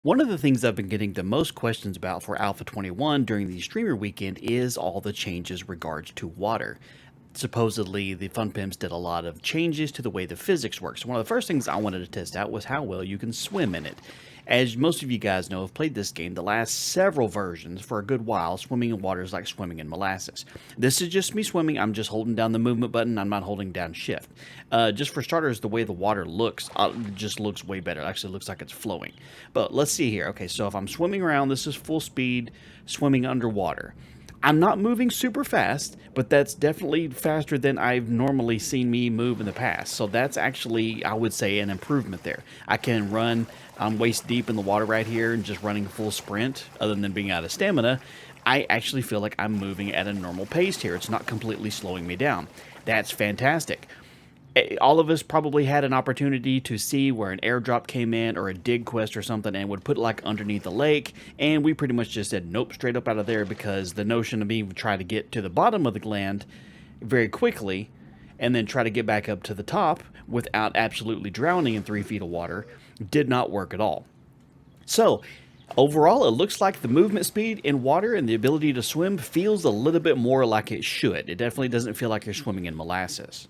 One of the things I've been getting the most questions about for Alpha 21 during the streamer weekend is all the changes regards to water. Supposedly, the Fun Pimps did a lot of changes to the way the physics works. One of the first things I wanted to test out was how well you can swim in it. As most of you guys know, have played this game the last several versions for a good while. Swimming in water is like swimming in molasses. This is just me swimming. I'm just holding down the movement button. I'm not holding down shift. Just for starters, the way the water looks just looks way better. It actually looks like it's flowing. But let's see here. Okay, so if I'm swimming around, this is full speed swimming underwater. I'm not moving super fast, but that's definitely faster than I've normally seen me move in the past. So that's actually, I would say, an improvement there. I can run, I'm waist deep in the water right here and just running full sprint, other than being out of stamina. I actually feel like I'm moving at a normal pace here. It's not completely slowing me down. That's fantastic. All of us probably had an opportunity to see where an airdrop came in or a dig quest or something and would put it like underneath the lake, and we pretty much just said nope, straight up out of there, because the notion of me trying to get to the bottom of the land very quickly and then try to get back up to the top without absolutely drowning in 3 feet of water did not work at all. So overall, it looks like the movement speed in water and the ability to swim feels a little bit more like it should. It definitely doesn't feel like you're swimming in molasses.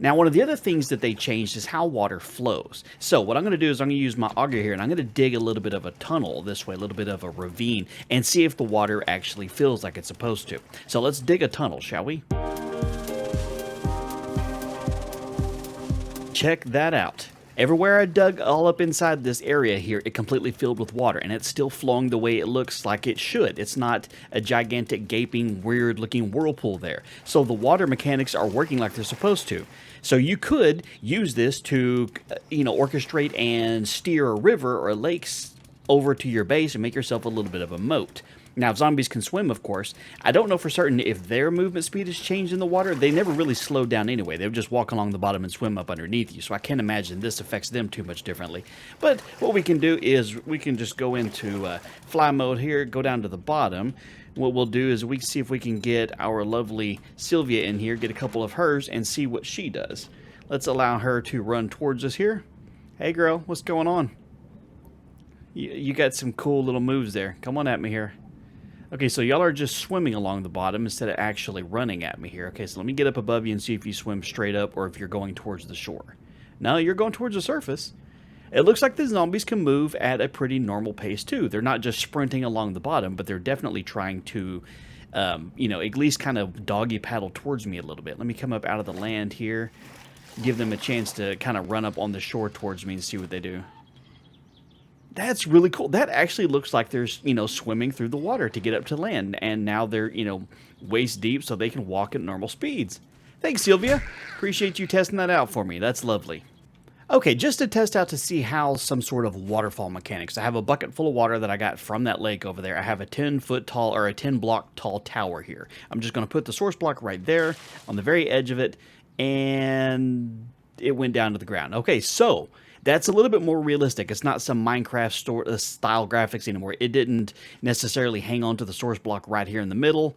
Now, one of the other things that they changed is how water flows. So what I'm going to do is I'm going to use my auger here, and I'm going to dig a little bit of a tunnel this way, a little bit of a ravine, and see if the water actually feels like it's supposed to. So let's dig a tunnel, shall we? Check that out. Everywhere I dug all up inside this area here, it completely filled with water, and it's still flowing the way it looks like it should. It's not a gigantic, gaping, weird-looking whirlpool there. So the water mechanics are working like they're supposed to. So you could use this to, orchestrate and steer a river or a lake over to your base and make yourself a little bit of a moat. Now, zombies can swim, of course. I don't know for certain if their movement speed has changed in the water. They never really slowed down anyway. They would just walk along the bottom and swim up underneath you, so I can't imagine this affects them too much differently. But what we can do is we can just go into fly mode here, go down to the bottom. What we'll do is we can see if we can get our lovely Sylvia in here, get a couple of hers, and see what she does. Let's allow her to run towards us here. Hey, girl, what's going on? You got some cool little moves there. Come on at me here. Okay, so y'all are just swimming along the bottom instead of actually running at me here. Okay, so let me get up above you and see if you swim straight up or if you're going towards the shore. No, you're going towards the surface. It looks like the zombies can move at a pretty normal pace, too. They're not just sprinting along the bottom, but they're definitely trying to, at least kind of doggy paddle towards me a little bit. Let me come up out of the land here, give them a chance to kind of run up on the shore towards me and see what they do. That's really cool. That actually looks like they're, swimming through the water to get up to land. And now they're, waist deep so they can walk at normal speeds. Thanks, Sylvia. Appreciate you testing that out for me. That's lovely. Okay, just to test out to see how some sort of waterfall mechanics. I have a bucket full of water that I got from that lake over there. I have a 10-foot tall or a 10-block tall tower here. I'm just going to put the source block right there on the very edge of it. And it went down to the ground. Okay, so that's a little bit more realistic. It's not some Minecraft style graphics anymore. It didn't necessarily hang on to the source block right here in the middle.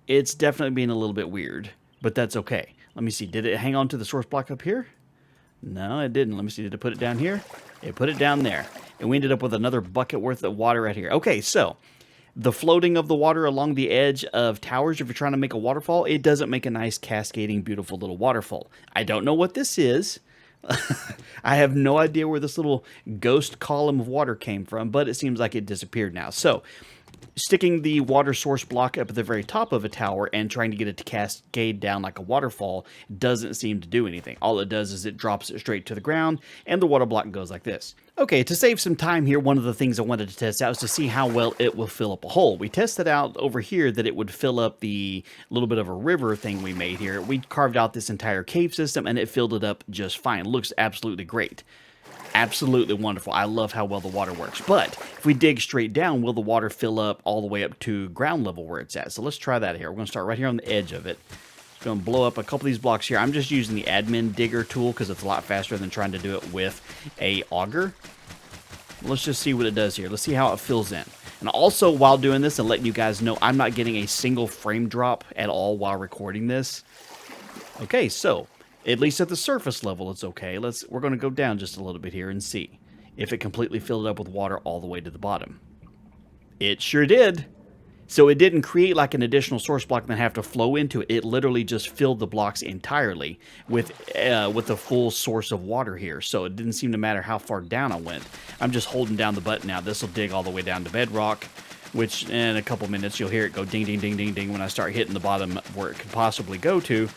It's definitely being a little bit weird, but that's okay. Let me see. Did it hang on to the source block up here? No, it didn't. Let me see. Did it put it down here? It put it down there. And we ended up with another bucket worth of water right here. Okay, so the floating of the water along the edge of towers, if you're trying to make a waterfall, it doesn't make a nice cascading, beautiful little waterfall. I don't know what this is. I have no idea where this little ghost column of water came from, but it seems like it disappeared now. So, sticking the water source block up at the very top of a tower and trying to get it to cascade down like a waterfall doesn't seem to do anything. All it does is it drops it straight to the ground, and the water block goes like this. Okay, to save some time here, one of the things I wanted to test out is to see how well it will fill up a hole. We tested out over here that it would fill up the little bit of a river thing we made here. We carved out this entire cave system, and it filled it up just fine. It looks absolutely great. Absolutely wonderful. I love how well the water works. But if we dig straight down, will the water fill up all the way up to ground level where it's at? So let's try that here. We're going to start right here on the edge of it. Just going to blow up a couple of these blocks here. I'm just using the admin digger tool because it's a lot faster than trying to do it with a auger. Let's just see what it does here. Let's see how it fills in. And also, while doing this and letting you guys know, I'm not getting a single frame drop at all while recording this. Okay, so at least at the surface level, it's okay. We're going to go down just a little bit here and see. if it completely filled up with water all the way to the bottom. It sure did. So it didn't create like an additional source block and then have to flow into it. It literally just filled the blocks entirely with a full source of water here. So it didn't seem to matter how far down I went. I'm just holding down the button now. This will dig all the way down to bedrock, which in a couple minutes you'll hear it go ding, ding, ding, ding, ding when I start hitting the bottom where it could possibly go to.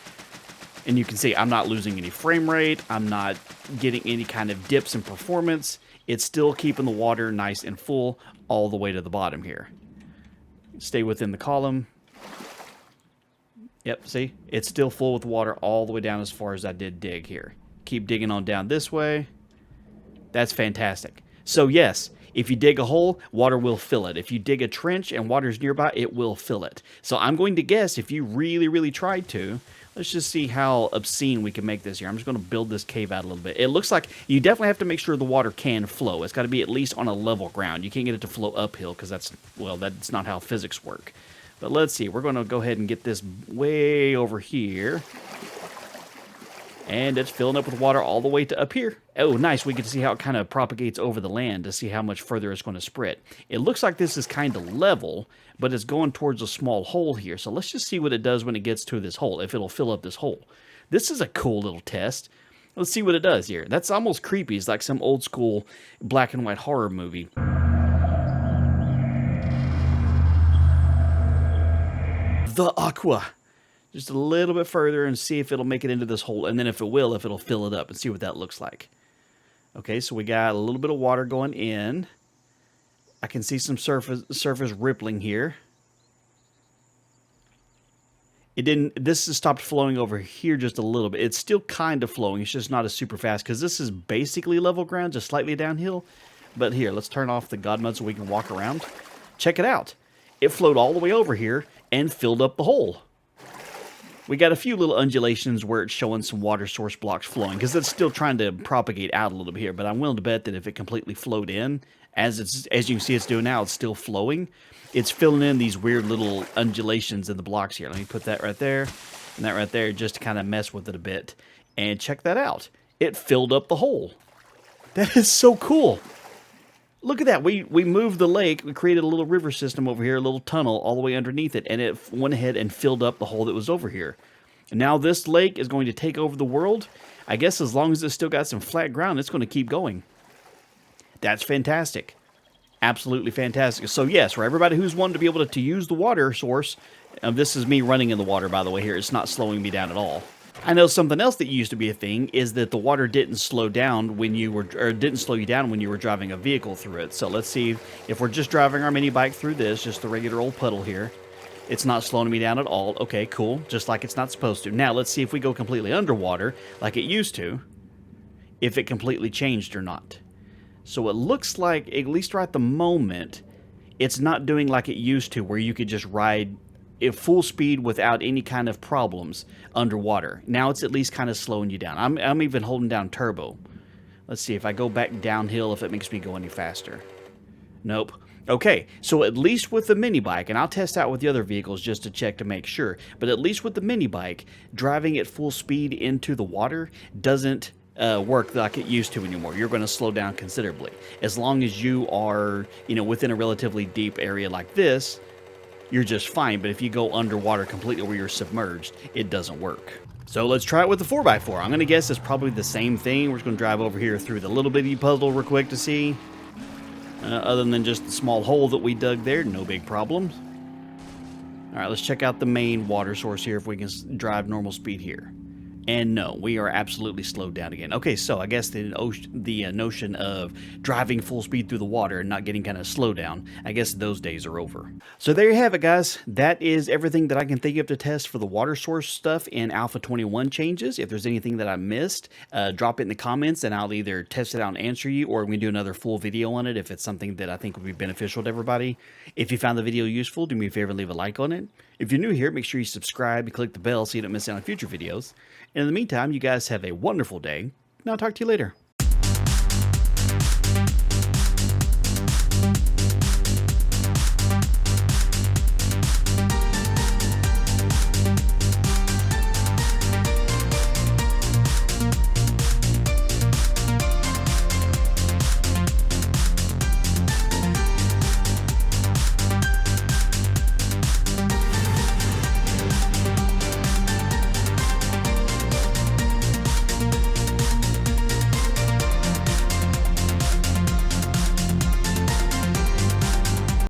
And you can see I'm not losing any frame rate. I'm not getting any kind of dips in performance. It's still keeping the water nice and full all the way to the bottom here. Stay within the column. Yep, see? It's still full with water all the way down as far as I did dig here. Keep digging on down this way. That's fantastic. So yes, if you dig a hole, water will fill it. If you dig a trench and water's nearby, it will fill it. So I'm going to guess if you really, really tried to, let's just see how obscene we can make this here. I'm just going to build this cave out a little bit. It looks like you definitely have to make sure the water can flow. It's got to be at least on a level ground. You can't get it to flow uphill because that's not how physics work. But let's see. We're going to go ahead and get this way over here. And it's filling up with water all the way to up here. Oh, nice. We get to see how it kind of propagates over the land to see how much further it's going to spread. It looks like this is kind of level, but it's going towards a small hole here. So let's just see what it does when it gets to this hole, if it'll fill up this hole. This is a cool little test. Let's see what it does here. That's almost creepy. It's like some old school black and white horror movie. The aqua. Just a little bit further and see if it'll make it into this hole. And then if it will, if it'll fill it up and see what that looks like. Okay, so we got a little bit of water going in. I can see some surface rippling here. This has stopped flowing over here just a little bit. It's still kind of flowing. It's just not as super fast because this is basically level ground, just slightly downhill. But here, let's turn off the God mode so we can walk around. Check it out. It flowed all the way over here and filled up the hole. We got a few little undulations where it's showing some water source blocks flowing because it's still trying to propagate out a little bit here. But I'm willing to bet that if it completely flowed in, as you can see it's doing now, it's still flowing. It's filling in these weird little undulations in the blocks here. Let me put that right there and that right there just to kind of mess with it a bit. And check that out. It filled up the hole. That is so cool. Look at that. We moved the lake. We created a little river system over here, a little tunnel all the way underneath it, and it went ahead and filled up the hole that was over here. And now this lake is going to take over the world. I guess as long as it's still got some flat ground, it's going to keep going. That's fantastic. Absolutely fantastic. So yes, for everybody who's wanted to be able to use the water source, this is me running in the water, by the way, here. It's not slowing me down at all. I know something else that used to be a thing is that the water didn't slow down when you were, or didn't slow you down when you were driving a vehicle through it. So let's see if we're just driving our mini bike through this, just the regular old puddle here. It's not slowing me down at all. Okay, cool. Just like it's not supposed to. Now let's see if we go completely underwater like it used to, if it completely changed or not. So it looks like, at least right at the moment, it's not doing like it used to where you could just ride at full speed without any kind of problems underwater. Now it's at least kind of slowing you down. I'm even holding down turbo. Let's see if I go back downhill if it makes me go any faster. Nope. Okay, so at least with the mini bike, and I'll test out with the other vehicles just to check to make sure, but at least with the mini bike, driving at full speed into the water doesn't work like it used to anymore. You're going to slow down considerably. As long as you are, within a relatively deep area like this, you're just fine. But if you go underwater completely where you're submerged, it doesn't work. So let's try it with the 4x4. I'm going to guess it's probably the same thing. We're just going to drive over here through the little bitty puzzle real quick to see. Other than just the small hole that we dug there, no big problems. All right, let's check out the main water source here if we can drive normal speed here. And no, we are absolutely slowed down again. Okay, so I guess the notion of driving full speed through the water and not getting kind of slowed down, I guess those days are over. So there you have it, guys. That is everything that I can think of to test for the water source stuff in Alpha 21 changes. If there's anything that I missed, drop it in the comments and I'll either test it out and answer you, or we can do another full video on it if it's something that I think would be beneficial to everybody. If you found the video useful, do me a favor and leave a like on it. If you're new here, make sure you subscribe and click the bell so you don't miss out on future videos. And in the meantime, you guys have a wonderful day, and I'll talk to you later.